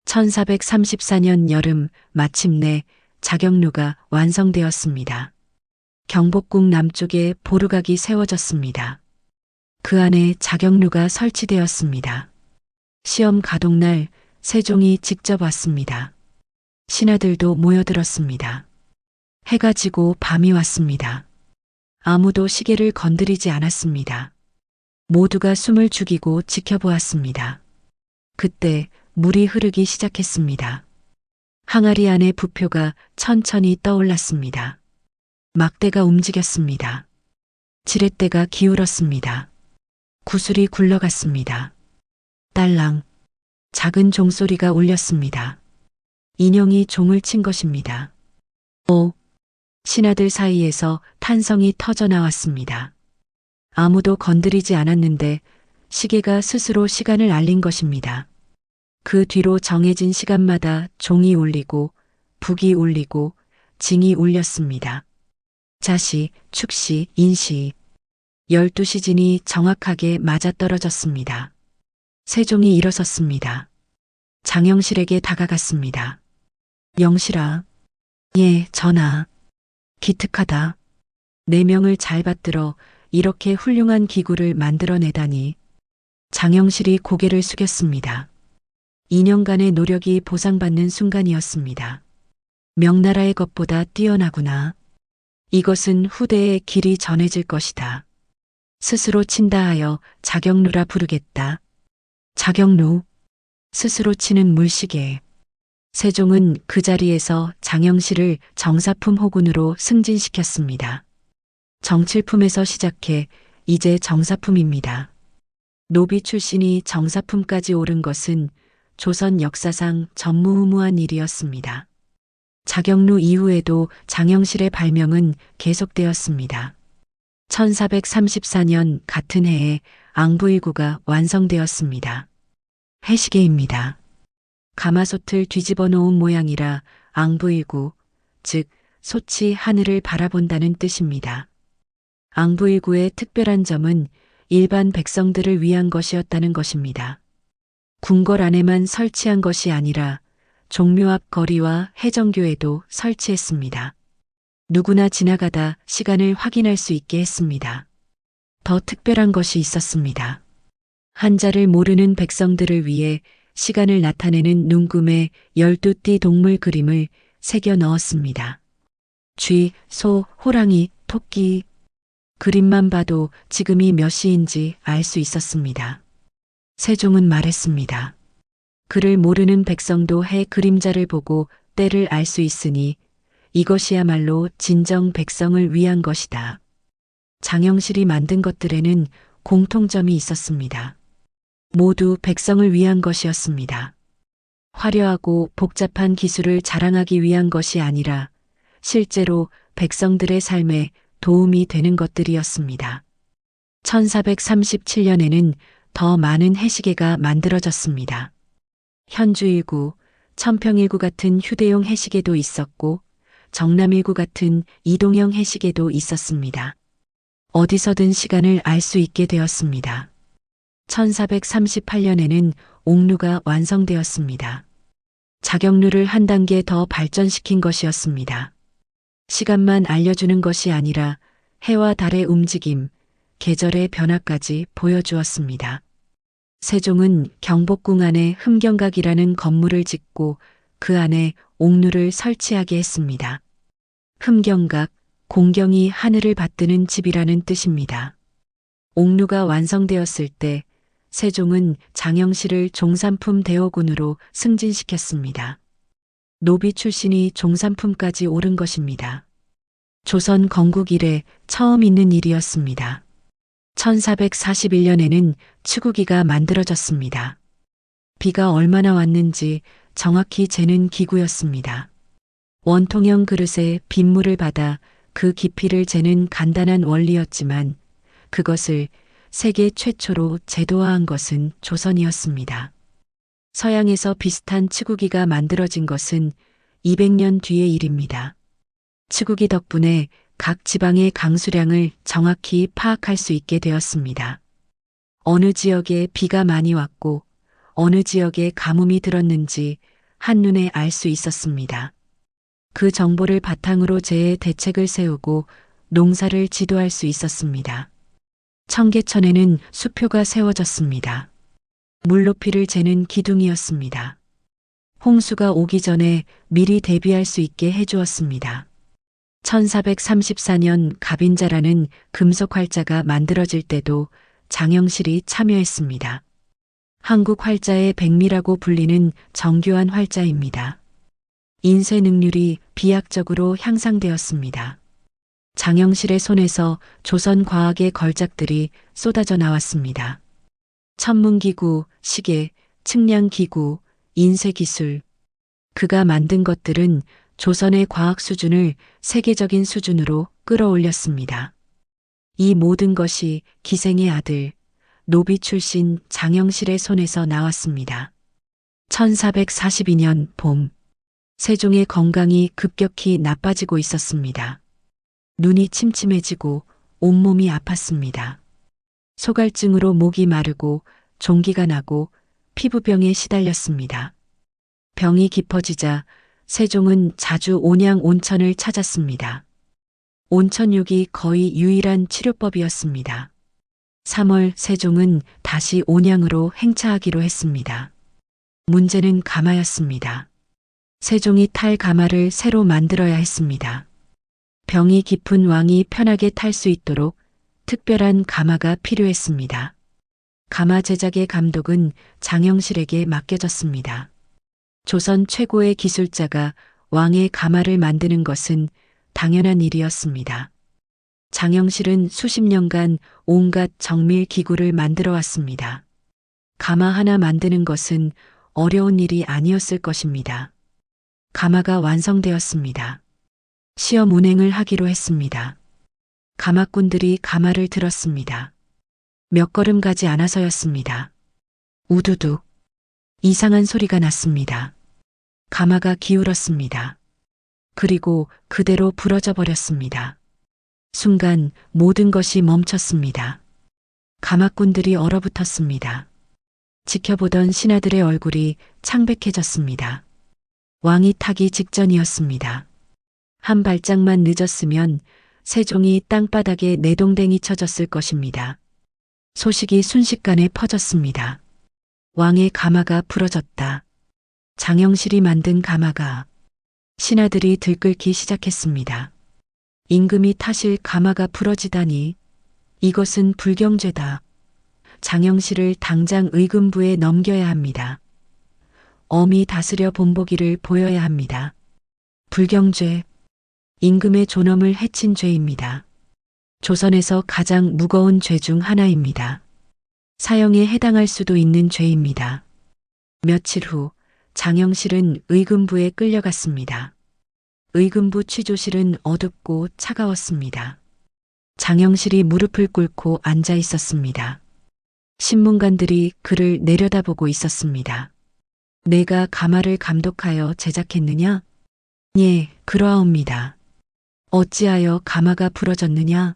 1434년 여름 마침내 자경루가 완성되었습니다. 경복궁 남쪽에 보르각이 세워졌습니다. 그 안에 자경루가 설치되었습니다. 시험 가동날 세종이 직접 왔습니다. 신하들도 모여들었습니다. 해가 지고 밤이 왔습니다. 아무도 시계를 건드리지 않았습니다. 모두가 숨을 죽이고 지켜보았습니다. 그때 물이 흐르기 시작했습니다. 항아리 안의 부표가 천천히 떠올랐습니다. 막대가 움직였습니다. 지렛대가 기울었습니다. 구슬이 굴러갔습니다. 딸랑. 작은 종소리가 울렸습니다. 인형이 종을 친 것입니다. 오. 신하들 사이에서 탄성이 터져 나왔습니다. 아무도 건드리지 않았는데 시계가 스스로 시간을 알린 것입니다. 그 뒤로 정해진 시간마다 종이 울리고 북이 울리고 징이 울렸습니다. 자시, 축시, 인시. 12시진이 정확하게 맞아떨어졌습니다. 세종이 일어섰습니다. 장영실에게 다가갔습니다. 영실아. 예, 전하. 기특하다. 4명을 잘 받들어 이렇게 훌륭한 기구를 만들어내다니. 장영실이 고개를 숙였습니다. 2년간의 노력이 보상받는 순간이었습니다. 명나라의 것보다 뛰어나구나. 이것은 후대에 길이 전해질 것이다. 스스로 친다 하여 자경루라 부르겠다. 자경루. 스스로 치는 물시계. 세종은 그 자리에서 장영실을 정사품 호군으로 승진시켰습니다. 정칠품에서 시작해 이제 정사품입니다. 노비 출신이 정사품까지 오른 것은 조선 역사상 전무후무한 일이었습니다. 자경루 이후에도 장영실의 발명은 계속되었습니다. 1434년 같은 해에 앙부일구가 완성되었습니다. 해시계입니다. 가마솥을 뒤집어 놓은 모양이라 앙부일구, 즉 솥이 하늘을 바라본다는 뜻입니다. 앙부일구의 특별한 점은 일반 백성들을 위한 것이었다는 것입니다. 궁궐 안에만 설치한 것이 아니라 종묘 앞 거리와 해정교에도 설치했습니다. 누구나 지나가다 시간을 확인할 수 있게 했습니다. 더 특별한 것이 있었습니다. 한자를 모르는 백성들을 위해 시간을 나타내는 눈금에 12띠 동물 그림을 새겨 넣었습니다. 쥐, 소, 호랑이, 토끼. 그림만 봐도 지금이 몇 시인지 알 수 있었습니다. 세종은 말했습니다. 글을 모르는 백성도 해 그림자를 보고 때를 알 수 있으니 이것이야말로 진정 백성을 위한 것이다. 장영실이 만든 것들에는 공통점이 있었습니다. 모두 백성을 위한 것이었습니다. 화려하고 복잡한 기술을 자랑하기 위한 것이 아니라 실제로 백성들의 삶에 도움이 되는 것들이었습니다. 1437년에는 더 많은 해시계가 만들어졌습니다. 현주일구, 천평일구 같은 휴대용 해시계도 있었고 정남일구 같은 이동형 해시계도 있었습니다. 어디서든 시간을 알 수 있게 되었습니다. 1438년에는 옥루가 완성되었습니다. 자경루를 한 단계 더 발전시킨 것이었습니다. 시간만 알려주는 것이 아니라 해와 달의 움직임, 계절의 변화까지 보여주었습니다. 세종은 경복궁 안에 흠경각이라는 건물을 짓고 그 안에 옥루를 설치하게 했습니다. 흠경각, 공경이 하늘을 받드는 집이라는 뜻입니다. 옥루가 완성되었을 때 세종은 장영실을 종산품 대호군으로 승진시켰습니다. 노비 출신이 종산품까지 오른 것입니다. 조선 건국 이래 처음 있는 일이었습니다. 1441년에는 치구기가 만들어졌습니다. 비가 얼마나 왔는지 정확히 재는 기구였습니다. 원통형 그릇에 빗물을 받아 그 깊이를 재는 간단한 원리였지만 그것을 세계 최초로 제도화한 것은 조선이었습니다. 서양에서 비슷한 치구기가 만들어진 것은 200년 뒤의 일입니다. 치구기 덕분에 각 지방의 강수량을 정확히 파악할 수 있게 되었습니다. 어느 지역에 비가 많이 왔고 어느 지역에 가뭄이 들었는지 한눈에 알 수 있었습니다. 그 정보를 바탕으로 재해 대책을 세우고 농사를 지도할 수 있었습니다. 청계천에는 수표가 세워졌습니다. 물높이를 재는 기둥이었습니다. 홍수가 오기 전에 미리 대비할 수 있게 해주었습니다. 1434년 갑인자라는 금속 활자가 만들어질 때도 장영실이 참여했습니다. 한국 활자의 백미라고 불리는 정교한 활자입니다. 인쇄 능률이 비약적으로 향상되었습니다. 장영실의 손에서 조선 과학의 걸작들이 쏟아져 나왔습니다. 천문기구, 시계, 측량기구, 인쇄기술. 그가 만든 것들은 조선의 과학 수준을 세계적인 수준으로 끌어올렸습니다. 이 모든 것이 기생의 아들, 노비 출신 장영실의 손에서 나왔습니다. 1442년 봄, 세종의 건강이 급격히 나빠지고 있었습니다. 눈이 침침해지고 온몸이 아팠습니다. 소갈증으로 목이 마르고 종기가 나고 피부병에 시달렸습니다. 병이 깊어지자 세종은 자주 온양 온천을 찾았습니다. 온천욕이 거의 유일한 치료법이었습니다. 3월 세종은 다시 온양으로 행차하기로 했습니다. 문제는 가마였습니다. 세종이 탈 가마를 새로 만들어야 했습니다. 병이 깊은 왕이 편하게 탈 수 있도록 특별한 가마가 필요했습니다. 가마 제작의 감독은 장영실에게 맡겨졌습니다. 조선 최고의 기술자가 왕의 가마를 만드는 것은 당연한 일이었습니다. 장영실은 수십 년간 온갖 정밀 기구를 만들어 왔습니다. 가마 하나 만드는 것은 어려운 일이 아니었을 것입니다. 가마가 완성되었습니다. 시험 운행을 하기로 했습니다. 가마꾼들이 가마를 들었습니다. 몇 걸음 가지 않아서였습니다. 우두둑. 이상한 소리가 났습니다. 가마가 기울었습니다. 그리고 그대로 부러져 버렸습니다. 순간 모든 것이 멈췄습니다. 가마꾼들이 얼어붙었습니다. 지켜보던 신하들의 얼굴이 창백해졌습니다. 왕이 타기 직전이었습니다. 한 발짝만 늦었으면 세종이 땅바닥에 내동댕이 쳐졌을 것입니다. 소식이 순식간에 퍼졌습니다. 왕의 가마가 부러졌다. 장영실이 만든 가마가. 신하들이 들끓기 시작했습니다. 임금이 타실 가마가 부러지다니. 이것은 불경죄다. 장영실을 당장 의금부에 넘겨야 합니다. 엄히 다스려 본보기를 보여야 합니다. 불경죄. 임금의 존엄을 해친 죄입니다. 조선에서 가장 무거운 죄 중 하나입니다. 사형에 해당할 수도 있는 죄입니다. 며칠 후 장영실은 의금부에 끌려갔습니다. 의금부 취조실은 어둡고 차가웠습니다. 장영실이 무릎을 꿇고 앉아 있었습니다. 신문관들이 그를 내려다보고 있었습니다. 내가 가마를 감독하여 제작했느냐? 예, 그러하옵니다. 어찌하여 가마가 부러졌느냐?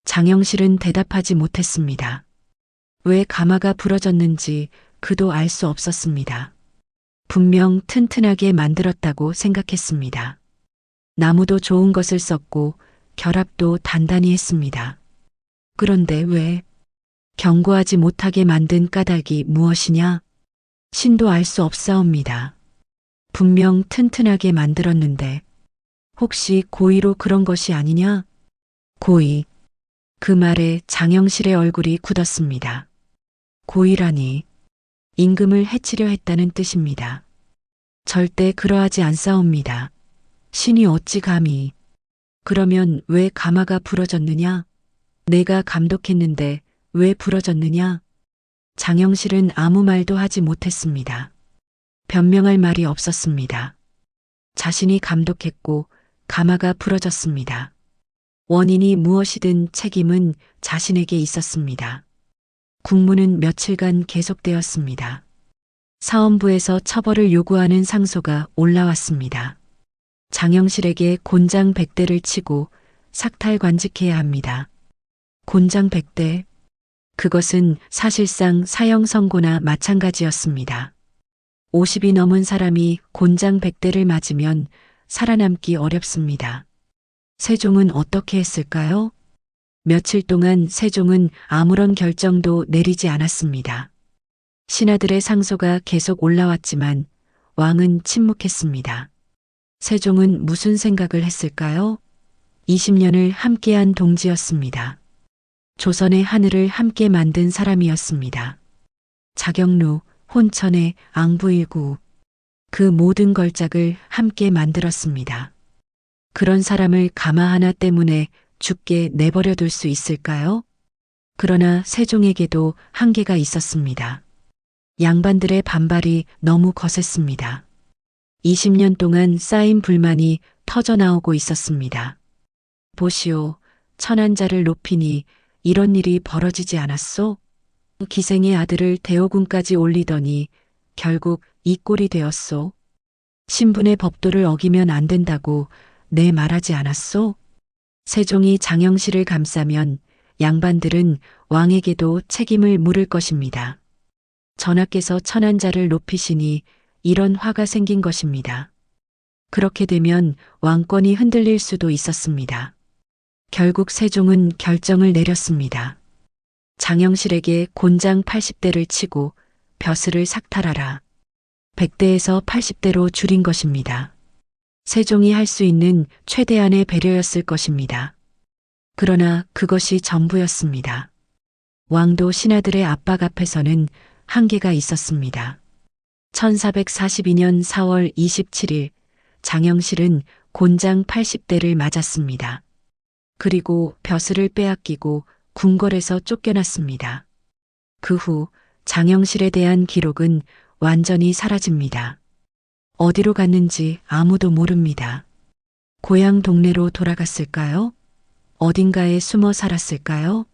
장영실은 대답하지 못했습니다. 왜 가마가 부러졌는지 그도 알 수 없었습니다. 분명 튼튼하게 만들었다고 생각했습니다. 나무도 좋은 것을 썼고 결합도 단단히 했습니다. 그런데 왜? 견고하지 못하게 만든 까닭이 무엇이냐? 신도 알 수 없사옵니다. 분명 튼튼하게 만들었는데 혹시 고의로 그런 것이 아니냐? 고의. 그 말에 장영실의 얼굴이 굳었습니다. 고의라니 임금을 해치려 했다는 뜻입니다. 절대 그러하지 않사옵니다. 신이 어찌 감히. 그러면 왜 가마가 부러졌느냐? 내가 감독했는데 왜 부러졌느냐? 장영실은 아무 말도 하지 못했습니다. 변명할 말이 없었습니다. 자신이 감독했고 가마가 부러졌습니다. 원인이 무엇이든 책임은 자신에게 있었습니다. 국문은 며칠간 계속되었습니다. 사헌부에서 처벌을 요구하는 상소가 올라왔습니다. 장영실에게 곤장 100대를 치고 삭탈관직해야 합니다. 곤장 100대. 그것은 사실상 사형 선고나 마찬가지였습니다. 50이 넘은 사람이 곤장 100대를 맞으면 살아남기 어렵습니다. 세종은 어떻게 했을까요? 며칠 동안 세종은 아무런 결정도 내리지 않았습니다. 신하들의 상소가 계속 올라왔지만 왕은 침묵했습니다. 세종은 무슨 생각을 했을까요? 20년을 함께한 동지였습니다. 조선의 하늘을 함께 만든 사람이었습니다. 자경루, 혼천의 앙부일구, 그 모든 걸작을 함께 만들었습니다. 그런 사람을 가마 하나 때문에 죽게 내버려 둘 수 있을까요? 그러나 세종에게도 한계가 있었습니다. 양반들의 반발이 너무 거셌습니다. 20년 동안 쌓인 불만이 터져나오고 있었습니다. 보시오, 천한자를 높이니 이런 일이 벌어지지 않았소? 기생의 아들을 대오군까지 올리더니 결국 이 꼴이 되었소. 신분의 법도를 어기면 안 된다고 내 말하지 않았소? 세종이 장영실을 감싸면 양반들은 왕에게도 책임을 물을 것입니다. 전하께서 천한자를 높이시니 이런 화가 생긴 것입니다. 그렇게 되면 왕권이 흔들릴 수도 있었습니다. 결국 세종은 결정을 내렸습니다. 장영실에게 곤장 80대를 치고 벼슬을 삭탈하라. 100대에서 80대로 줄인 것입니다. 세종이 할 수 있는 최대한의 배려였을 것입니다. 그러나 그것이 전부였습니다. 왕도 신하들의 압박 앞에서는 한계가 있었습니다. 1442년 4월 27일 장영실은 곤장 80대를 맞았습니다. 그리고 벼슬을 빼앗기고 궁궐에서 쫓겨났습니다. 그 후 장영실에 대한 기록은 완전히 사라집니다. 어디로 갔는지 아무도 모릅니다. 고향 동네로 돌아갔을까요? 어딘가에 숨어 살았을까요?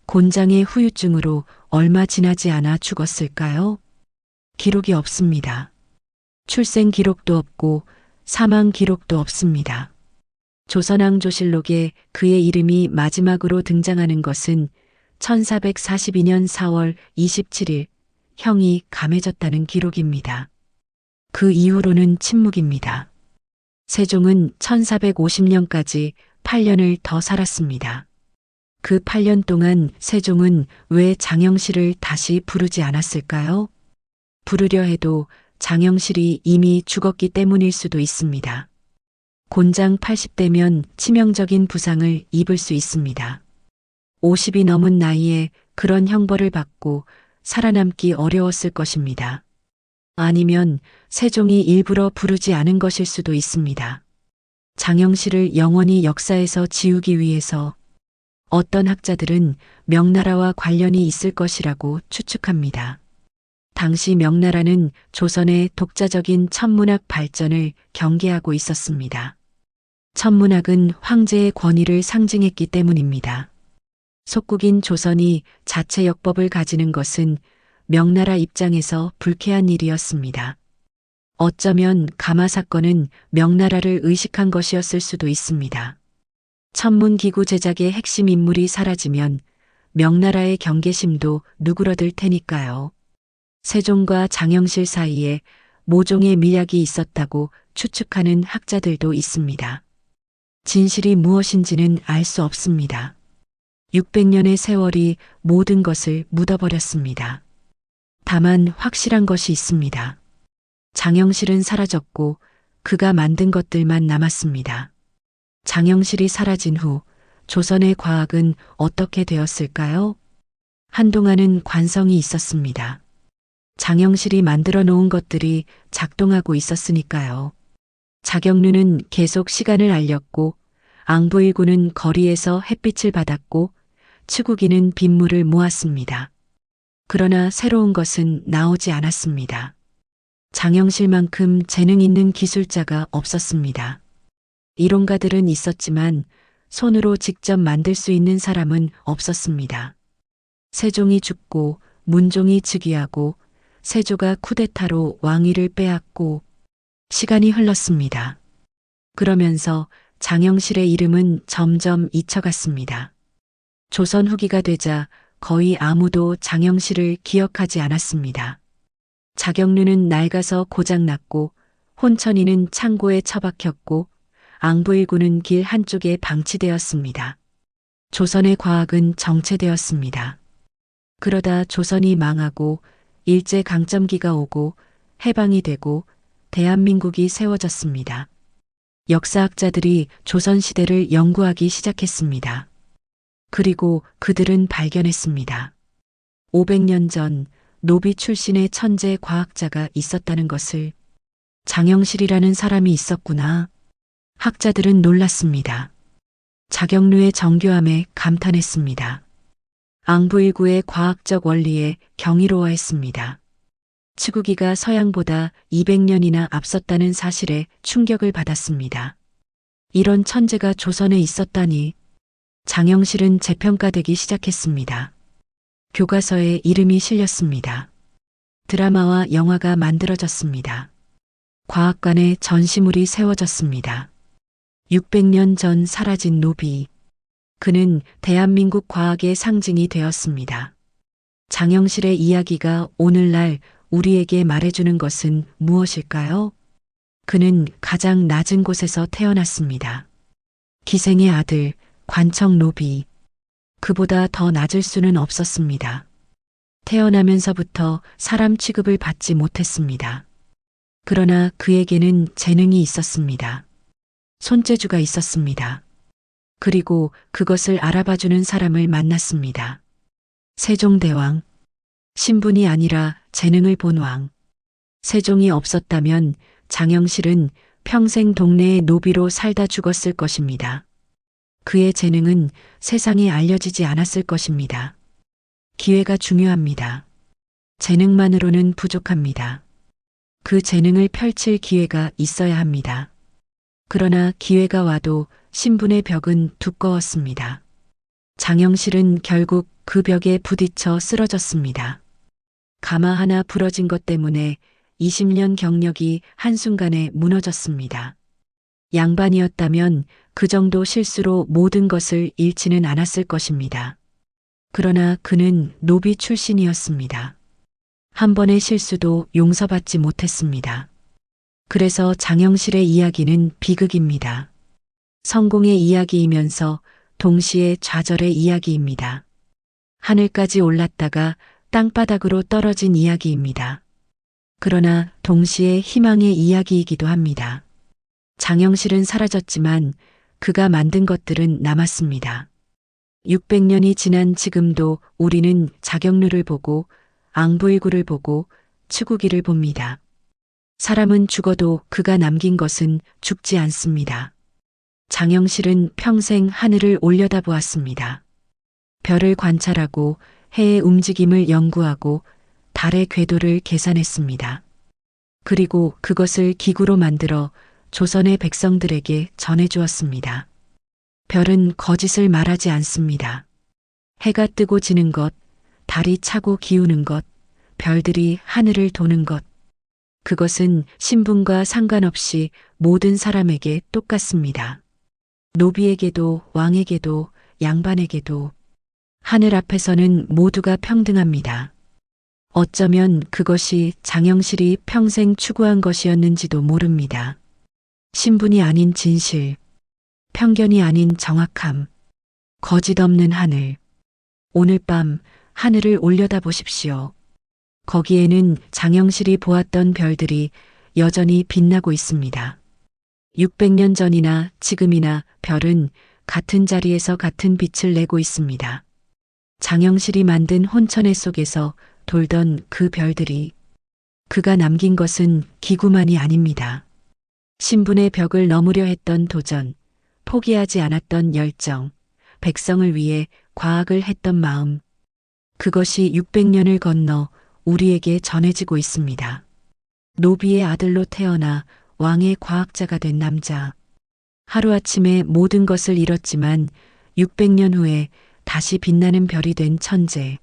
곤장의 후유증으로 얼마 지나지 않아 죽었을까요? 기록이 없습니다. 출생 기록도 없고 사망 기록도 없습니다. 조선왕조실록에 그의 이름이 마지막으로 등장하는 것은 1442년 4월 27일 형이 감해졌다는 기록입니다. 그 이후로는 침묵입니다. 세종은 1450년까지 8년을 더 살았습니다. 그 8년 동안 세종은 왜 장영실을 다시 부르지 않았을까요? 부르려 해도 장영실이 이미 죽었기 때문일 수도 있습니다. 곤장 80대면 치명적인 부상을 입을 수 있습니다. 50이 넘은 나이에 그런 형벌을 받고 살아남기 어려웠을 것입니다. 아니면 세종이 일부러 부르지 않은 것일 수도 있습니다. 장영실을 영원히 역사에서 지우기 위해서 어떤 학자들은 명나라와 관련이 있을 것이라고 추측합니다. 당시 명나라는 조선의 독자적인 천문학 발전을 경계하고 있었습니다. 천문학은 황제의 권위를 상징했기 때문입니다. 속국인 조선이 자체역법을 가지는 것은 명나라 입장에서 불쾌한 일이었습니다. 어쩌면 가마 사건은 명나라를 의식한 것이었을 수도 있습니다. 천문기구 제작의 핵심 인물이 사라지면 명나라의 경계심도 누그러들 테니까요. 세종과 장영실 사이에 모종의 밀약이 있었다고 추측하는 학자들도 있습니다. 진실이 무엇인지는 알 수 없습니다. 600년의 세월이 모든 것을 묻어버렸습니다. 다만 확실한 것이 있습니다. 장영실은 사라졌고 그가 만든 것들만 남았습니다. 장영실이 사라진 후 조선의 과학은 어떻게 되었을까요? 한동안은 관성이 있었습니다. 장영실이 만들어 놓은 것들이 작동하고 있었으니까요. 자경루는 계속 시간을 알렸고 앙부일구는 거리에서 햇빛을 받았고 추구기는 빗물을 모았습니다. 그러나 새로운 것은 나오지 않았습니다. 장영실만큼 재능 있는 기술자가 없었습니다. 이론가들은 있었지만 손으로 직접 만들 수 있는 사람은 없었습니다. 세종이 죽고 문종이 즉위하고 세조가 쿠데타로 왕위를 빼앗고 시간이 흘렀습니다. 그러면서 장영실의 이름은 점점 잊혀갔습니다. 조선 후기가 되자 거의 아무도 장영실을 기억하지 않았습니다. 자경루는 낡아서 고장났고 혼천이는 창고에 처박혔고 앙부일구는 길 한쪽에 방치되었습니다. 조선의 과학은 정체되었습니다. 그러다 조선이 망하고 일제강점기가 오고 해방이 되고 대한민국이 세워졌습니다. 역사학자들이 조선시대를 연구하기 시작했습니다. 그리고 그들은 발견했습니다. 500년 전 노비 출신의 천재 과학자가 있었다는 것을. 장영실이라는 사람이 있었구나. 학자들은 놀랐습니다. 자경루의 정교함에 감탄했습니다. 앙부일구의 과학적 원리에 경이로워했습니다. 추구기가 서양보다 200년이나 앞섰다는 사실에 충격을 받았습니다. 이런 천재가 조선에 있었다니. 장영실은 재평가되기 시작했습니다. 교과서에 이름이 실렸습니다. 드라마와 영화가 만들어졌습니다. 과학관에 전시물이 세워졌습니다. 600년 전 사라진 노비. 그는 대한민국 과학의 상징이 되었습니다. 장영실의 이야기가 오늘날 우리에게 말해주는 것은 무엇일까요? 그는 가장 낮은 곳에서 태어났습니다. 기생의 아들, 관청 노비. 그보다 더 낮을 수는 없었습니다. 태어나면서부터 사람 취급을 받지 못했습니다. 그러나 그에게는 재능이 있었습니다. 손재주가 있었습니다. 그리고 그것을 알아봐주는 사람을 만났습니다. 세종대왕. 신분이 아니라 재능을 본 왕. 세종이 없었다면 장영실은 평생 동네의 노비로 살다 죽었을 것입니다. 그의 재능은 세상에 알려지지 않았을 것입니다. 기회가 중요합니다. 재능만으로는 부족합니다. 그 재능을 펼칠 기회가 있어야 합니다. 그러나 기회가 와도 신분의 벽은 두꺼웠습니다. 장영실은 결국 그 벽에 부딪혀 쓰러졌습니다. 가마 하나 부러진 것 때문에 20년 경력이 한순간에 무너졌습니다. 양반이었다면 그 정도 실수로 모든 것을 잃지는 않았을 것입니다. 그러나 그는 노비 출신이었습니다. 한 번의 실수도 용서받지 못했습니다. 그래서 장영실의 이야기는 비극입니다. 성공의 이야기이면서 동시에 좌절의 이야기입니다. 하늘까지 올랐다가 땅바닥으로 떨어진 이야기입니다. 그러나 동시에 희망의 이야기이기도 합니다. 장영실은 사라졌지만 그가 만든 것들은 남았습니다. 600년이 지난 지금도 우리는 자경루를 보고 앙부일구를 보고 추구기를 봅니다. 사람은 죽어도 그가 남긴 것은 죽지 않습니다. 장영실은 평생 하늘을 올려다보았습니다. 별을 관찰하고 해의 움직임을 연구하고 달의 궤도를 계산했습니다. 그리고 그것을 기구로 만들어 조선의 백성들에게 전해주었습니다. 별은 거짓을 말하지 않습니다. 해가 뜨고 지는 것, 달이 차고 기우는 것, 별들이 하늘을 도는 것. 그것은 신분과 상관없이 모든 사람에게 똑같습니다. 노비에게도 왕에게도 양반에게도 하늘 앞에서는 모두가 평등합니다. 어쩌면 그것이 장영실이 평생 추구한 것이었는지도 모릅니다. 신분이 아닌 진실, 편견이 아닌 정확함, 거짓 없는 하늘. 오늘 밤 하늘을 올려다보십시오. 거기에는 장영실이 보았던 별들이 여전히 빛나고 있습니다. 600년 전이나 지금이나 별은 같은 자리에서 같은 빛을 내고 있습니다. 장영실이 만든 혼천의 속에서 돌던 그 별들이, 그가 남긴 것은 기구만이 아닙니다. 신분의 벽을 넘으려 했던 도전, 포기하지 않았던 열정, 백성을 위해 과학을 했던 마음, 그것이 600년을 건너 우리에게 전해지고 있습니다. 노비의 아들로 태어나 왕의 과학자가 된 남자. 하루아침에 모든 것을 잃었지만 600년 후에 다시 빛나는 별이 된 천재.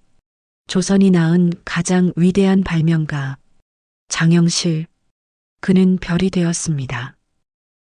조선이 낳은 가장 위대한 발명가. 장영실. 그는 별이 되었습니다.